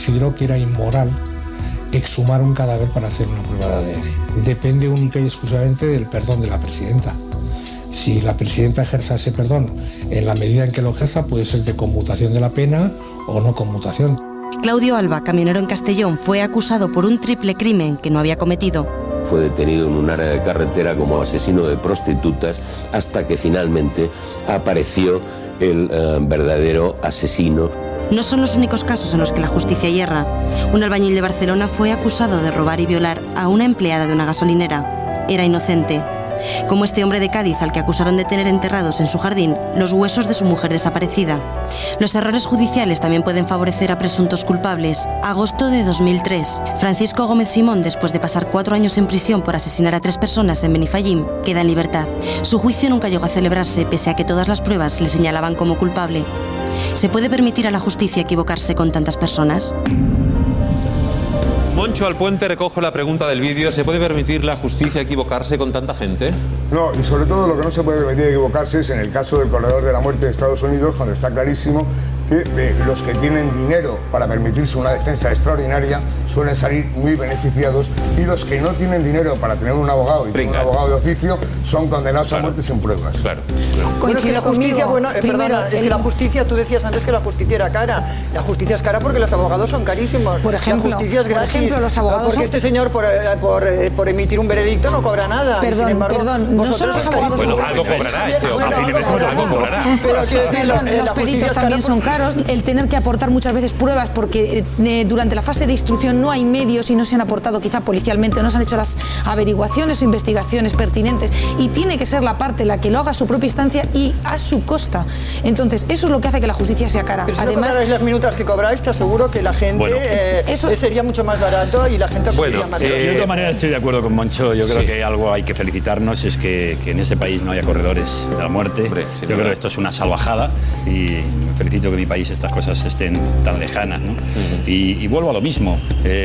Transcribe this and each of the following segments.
Consideró que era inmoral exhumar un cadáver para hacer una prueba de ADN. Depende única y exclusivamente del perdón de la presidenta. Si la presidenta ejerza ese perdón en la medida en que lo ejerza, puede ser de conmutación de la pena o no conmutación. Claudio Alba, camionero en Castellón, fue acusado por un triple crimen que no había cometido. Fue detenido en un área de carretera como asesino de prostitutas hasta que finalmente apareció el verdadero asesino. No son los únicos casos en los que la justicia hierra. Un albañil de Barcelona fue acusado de robar y violar a una empleada de una gasolinera. Era inocente. Como este hombre de Cádiz al que acusaron de tener enterrados en su jardín los huesos de su mujer desaparecida. Los errores judiciales también pueden favorecer a presuntos culpables. Agosto de 2003. Francisco Gómez Simón, después de pasar 4 años en prisión por asesinar a 3 personas en Benifallim, queda en libertad. Su juicio nunca llegó a celebrarse, pese a que todas las pruebas le señalaban como culpable. ¿Se puede permitir a la justicia equivocarse con tantas personas? Moncho Alpuente, recojo la pregunta del vídeo. ¿Se puede permitir la justicia equivocarse con tanta gente? No, y sobre todo lo que no se puede permitir equivocarse es en el caso del corredor de la muerte de Estados Unidos, cuando está clarísimo que los que tienen dinero para permitirse una defensa extraordinaria suelen salir muy beneficiados, y los que no tienen dinero para tener un abogado y un abogado de oficio son condenados a muerte sin pruebas. Claro. Bueno, es que la justicia, perdona, es que la justicia, tú decías antes que la justicia era cara. La justicia es cara porque los abogados son carísimos. Por ejemplo, la justicia es gratis. Por ejemplo, los abogados porque este señor por emitir un veredicto no cobra nada. Perdón, sin embargo, perdón, no son los abogados. Bueno, algo cobrará. Algo cobrará. Pero quiero decir, los peritos también son caros. El tener que aportar muchas veces pruebas porque durante la fase de instrucción no hay medios y no se han aportado quizá policialmente, no se han hecho las averiguaciones o investigaciones pertinentes, y tiene que ser la parte la que lo haga a su propia instancia y a su costa. Entonces eso es lo que hace que la justicia sea cara. Pero si además, no cobrarais las minutas que cobráis, te aseguro que la gente sería mucho más barato y la gente acudiría más. Yo de todas maneras estoy de acuerdo con Moncho. Yo creo que algo hay que felicitarnos, es que en este país no haya corredores de la muerte. Yo creo que esto es una salvajada y me felicito que en mi país estas cosas estén tan lejanas, ¿no? Y vuelvo a lo mismo.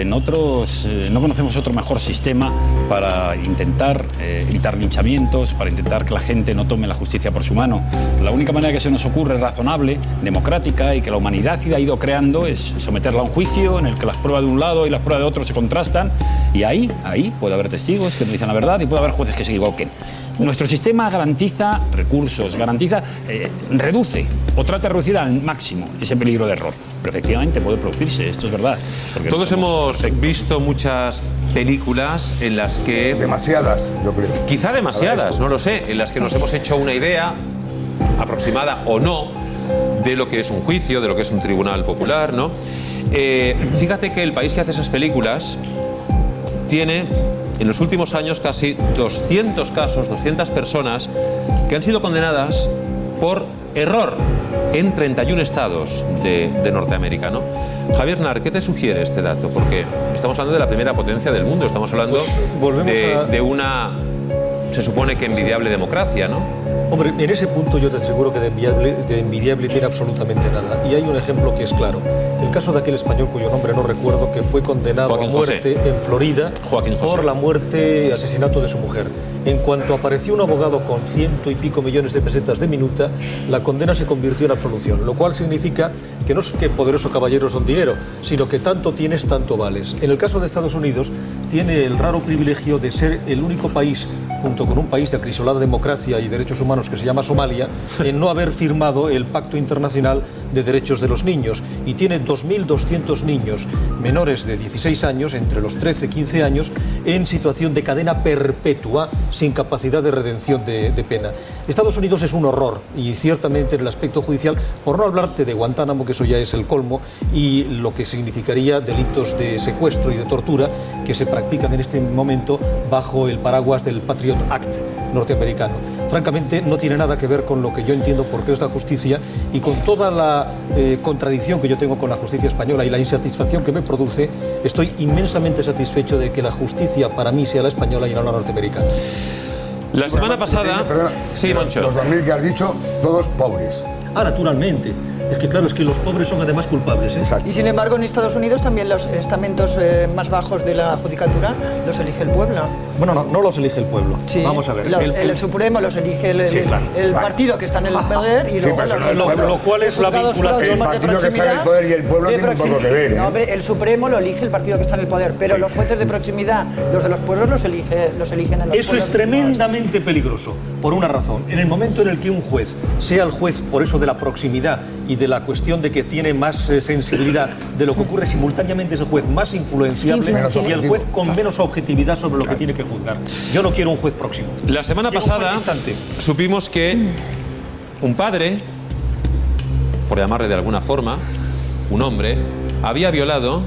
Nosotros no conocemos otro mejor sistema para intentar evitar linchamientos, para intentar que la gente no tome la justicia por su mano. La única manera que se nos ocurre razonable, democrática y que la humanidad ha ido creando es someterla a un juicio en el que las pruebas de un lado y las pruebas de otro se contrastan, y ahí puede haber testigos que nos dicen la verdad y puede haber jueces que se equivoquen. Nuestro sistema garantiza recursos, reduce o trata de reducir al máximo ese peligro de error. Pero efectivamente puede producirse, esto es verdad. Todos hemos visto muchas películas en las que... Demasiadas, yo creo. Quizá demasiadas, no lo sé, en las que nos hemos hecho una idea, aproximada o no, de lo que es un juicio, de lo que es un tribunal popular, ¿no? Fíjate que el país que hace esas películas tiene en los últimos años casi 200 casos, 200 personas que han sido condenadas por error en 31 estados de Norteamérica, ¿no? Javier Nar, ¿qué te sugiere este dato? Porque estamos hablando de la primera potencia del mundo, estamos hablando de una, se supone que envidiable democracia, ¿no? Hombre, en ese punto yo te aseguro que de envidiable tiene absolutamente nada. Y hay un ejemplo que es claro. El caso de aquel español cuyo nombre no recuerdo, que fue condenado a muerte en Florida por la muerte, asesinato de su mujer. En cuanto apareció un abogado con 100 y pico millones de pesetas de minuta, la condena se convirtió en absolución, lo cual significa que no es que poderoso caballero son dinero, sino que tanto tienes, tanto vales. En el caso de Estados Unidos, tiene el raro privilegio de ser el único país, junto con un país de acrisolada democracia y derechos humanos que se llama Somalia, en no haber firmado el Pacto Internacional de Derechos de los Niños, y tiene 2.200 niños menores de 16 años, entre los 13 y 15 años, en situación de cadena perpetua, sin capacidad de redención de pena. Estados Unidos es un horror, y ciertamente en el aspecto judicial, por no hablarte de Guantánamo, que eso ya es el colmo, y lo que significaría delitos de secuestro y de tortura que se practican en este momento bajo el paraguas del Patriot Act norteamericano. Francamente, no tiene nada que ver con lo que yo entiendo por qué es la justicia, y con toda la contradicción que yo tengo con la justicia española y la insatisfacción que me produce, estoy inmensamente satisfecho de que la justicia para mí sea la española y no la norteamericana. La semana pasada... Sí, Moncho. Los 2.000 que has dicho, todos pobres. Naturalmente. Es que claro, es que los pobres son además culpables. Y sin embargo, en Estados Unidos también los estamentos más bajos de la judicatura los elige el pueblo. Bueno, no los elige el pueblo. Sí, vamos a ver. El Supremo los elige el partido que está en el poder y luego lo cual es la vinculación. El partido que está en el poder y el pueblo tiene un poco que ver. No, hombre, el Supremo lo elige el partido que está en el poder, pero los jueces de proximidad, los de los pueblos los eligen en los pueblos. Eso es tremendamente peligroso, por una razón. En el momento en el que un juez sea el juez, por eso de la proximidad y de la cuestión de que tiene más sensibilidad de lo que ocurre, simultáneamente es el juez más influenciable y el juez con menos objetividad sobre lo que tiene que juzgar. Yo no quiero un juez próximo. La semana pasada supimos que un padre, por llamarle de alguna forma, un hombre, había violado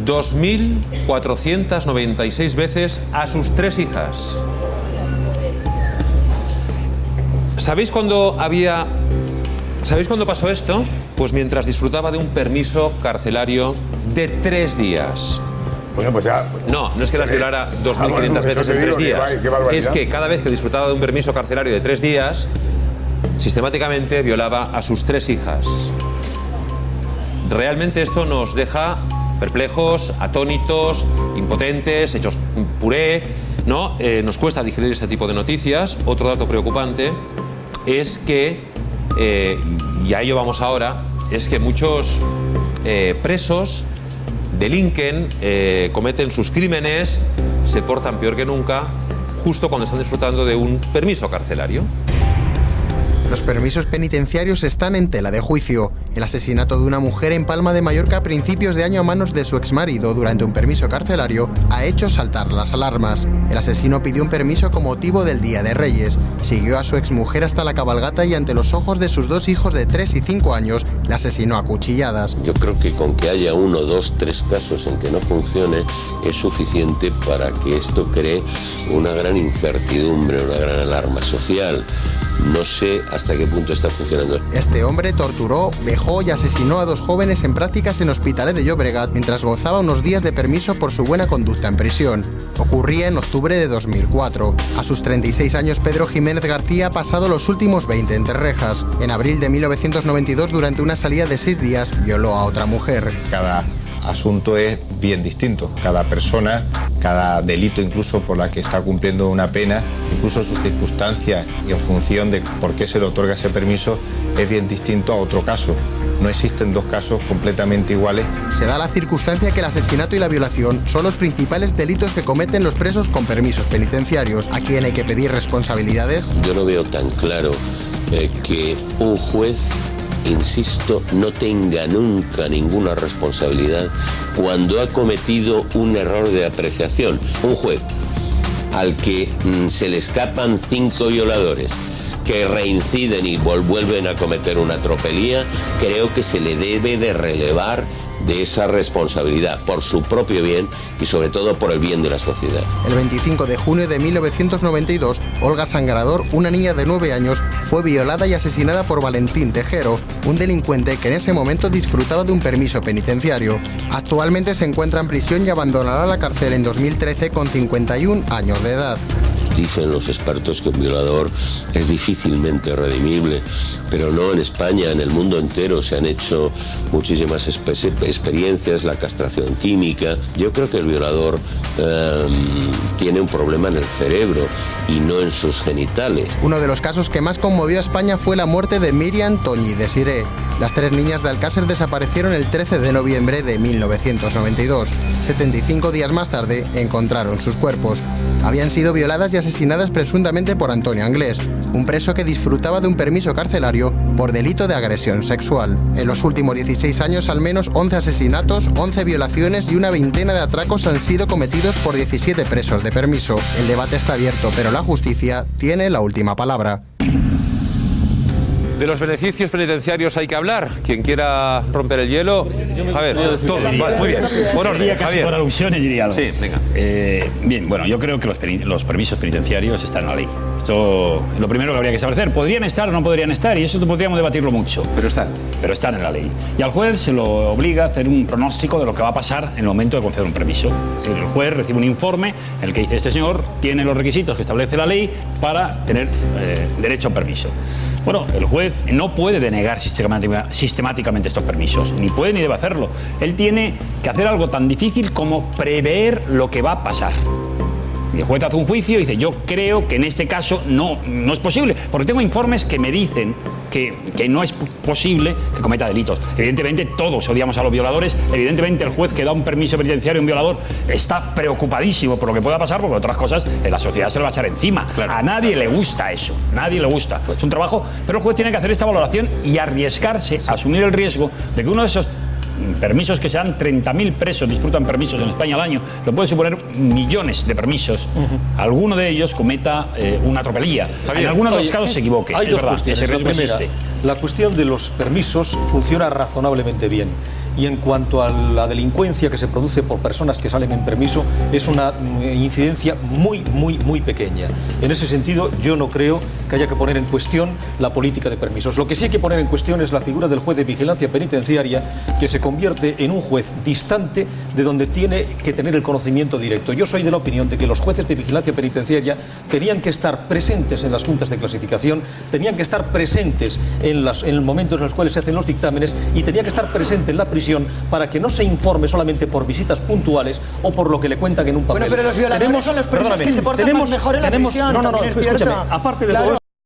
2.496 veces a sus 3 hijas. ¿Sabéis cuándo pasó esto? Pues mientras disfrutaba de un permiso carcelario de 3 días. Bueno, pues ya... No es que las violara 2.500 veces en 3 días. Es que cada vez que disfrutaba de un permiso carcelario de 3 días, sistemáticamente violaba a sus 3 hijas. Realmente esto nos deja perplejos, atónitos, impotentes, hechos puré, ¿no? Nos cuesta digerir este tipo de noticias. Otro dato preocupante es que, y a ello vamos ahora, es que muchos presos delinquen, cometen sus crímenes, se portan peor que nunca, justo cuando están disfrutando de un permiso carcelario. Los permisos penitenciarios están en tela de juicio. El asesinato de una mujer en Palma de Mallorca a principios de año a manos de su exmarido durante un permiso carcelario ha hecho saltar las alarmas. El asesino pidió un permiso con motivo del Día de Reyes. Siguió a su exmujer hasta la cabalgata y ante los ojos de sus 2 hijos de 3 y 5 años, la asesinó a cuchilladas. Yo creo que con que haya 1, 2, 3 casos en que no funcione es suficiente para que esto cree una gran incertidumbre, una gran alarma social. No sé hasta qué punto está funcionando. Este hombre torturó, vejó y asesinó a 2 jóvenes en prácticas en Hospitalet de Llobregat mientras gozaba unos días de permiso por su buena conducta en prisión. Ocurría en octubre de 2004. A sus 36 años, Pedro Jiménez García ha pasado los últimos 20 entre rejas. En abril de 1992, durante una salida de 6 días, violó a otra mujer. Cada asunto es bien distinto. Cada persona, cada delito incluso por la que está cumpliendo una pena, incluso sus circunstancias y en función de por qué se le otorga ese permiso, es bien distinto a otro caso. No existen 2 casos completamente iguales. Se da la circunstancia que el asesinato y la violación son los principales delitos que cometen los presos con permisos penitenciarios. ¿A quién hay que pedir responsabilidades? Yo no veo tan claro que un juez, insisto, no tenga nunca ninguna responsabilidad cuando ha cometido un error de apreciación. Un juez al que se le escapan 5 violadores que reinciden y vuelven a cometer una tropelía, creo que se le debe de relevar de esa responsabilidad por su propio bien y sobre todo por el bien de la sociedad. El 25 de junio de 1992, Olga Sangrador, una niña de 9 años, fue violada y asesinada por Valentín Tejero, un delincuente que en ese momento disfrutaba de un permiso penitenciario. Actualmente se encuentra en prisión y abandonará la cárcel en 2013 con 51 años de edad. Dicen los expertos que un violador es difícilmente redimible, pero no en España, en el mundo entero se han hecho muchísimas experiencias, la castración química. Yo creo que el violador tiene un problema en el cerebro y no en sus genitales. Uno de los casos que más conmovió a España fue la muerte de Miriam, Toñi y Desiré. Las 3 niñas de Alcácer desaparecieron el 13 de noviembre de 1992. 75 días más tarde encontraron sus cuerpos. Habían sido violadas y asesinadas presuntamente por Antonio Anglés, un preso que disfrutaba de un permiso carcelario por delito de agresión sexual. En los últimos 16 años, al menos 11 asesinatos, 11 violaciones y una veintena de atracos han sido cometidos por 17 presos de permiso. El debate está abierto, pero la justicia tiene la última palabra. De los beneficios penitenciarios hay que hablar. Quien quiera romper el hielo, a ver, todos, vale, muy bien. Por orden, Javier. Por alusiones diría algo. Sí, venga. Bien, bueno, yo creo que los permisos penitenciarios están en la ley. Esto es lo primero que habría que establecer. ¿Podrían estar o no podrían estar? Y eso podríamos debatirlo mucho. Pero están. Pero están en la ley. Y al juez se lo obliga a hacer un pronóstico de lo que va a pasar en el momento de conceder un permiso. Es decir, el juez recibe un informe en el que dice: este señor tiene los requisitos que establece la ley para tener derecho a un permiso. Bueno, el juez no puede denegar sistemáticamente estos permisos, ni puede ni debe hacerlo. Él tiene que hacer algo tan difícil como prever lo que va a pasar. Y el juez hace un juicio y dice: yo creo que en este caso no es posible, porque tengo informes que me dicen que no es posible que cometa delitos. Evidentemente todos odiamos a los violadores, evidentemente el juez que da un permiso penitenciario a un violador está preocupadísimo por lo que pueda pasar, porque otras cosas la sociedad se le va a echar encima. Claro, a nadie le gusta eso, nadie le gusta. Es un trabajo, pero el juez tiene que hacer esta valoración y arriesgarse, asumir el riesgo de que uno de esos permisos, que sean 30.000 presos disfrutan permisos en España al año, lo puede suponer millones de permisos, alguno de ellos cometa una tropelía. En algunos de los casos se equivoque. Hay dos cuestiones. Ese riesgo existe. La cuestión de los permisos funciona razonablemente bien. Y en cuanto a la delincuencia que se produce por personas que salen en permiso, es una incidencia muy pequeña. En ese sentido, yo no creo que haya que poner en cuestión la política de permisos. Lo que sí hay que poner en cuestión es la figura del juez de vigilancia penitenciaria, que se convierte en un juez distante de donde tiene que tener el conocimiento directo. Yo soy de la opinión de que los jueces de vigilancia penitenciaria tenían que estar presentes en las juntas de clasificación, tenían que estar presentes en el momento en los cuales se hacen los dictámenes, y tenían que estar presentes en la prisión para que no se informe solamente por visitas puntuales o por lo que le cuentan en un papel. Bueno, pero los violadores son los presos que se portan mejor en la prisión. Escúchame, aparte de todo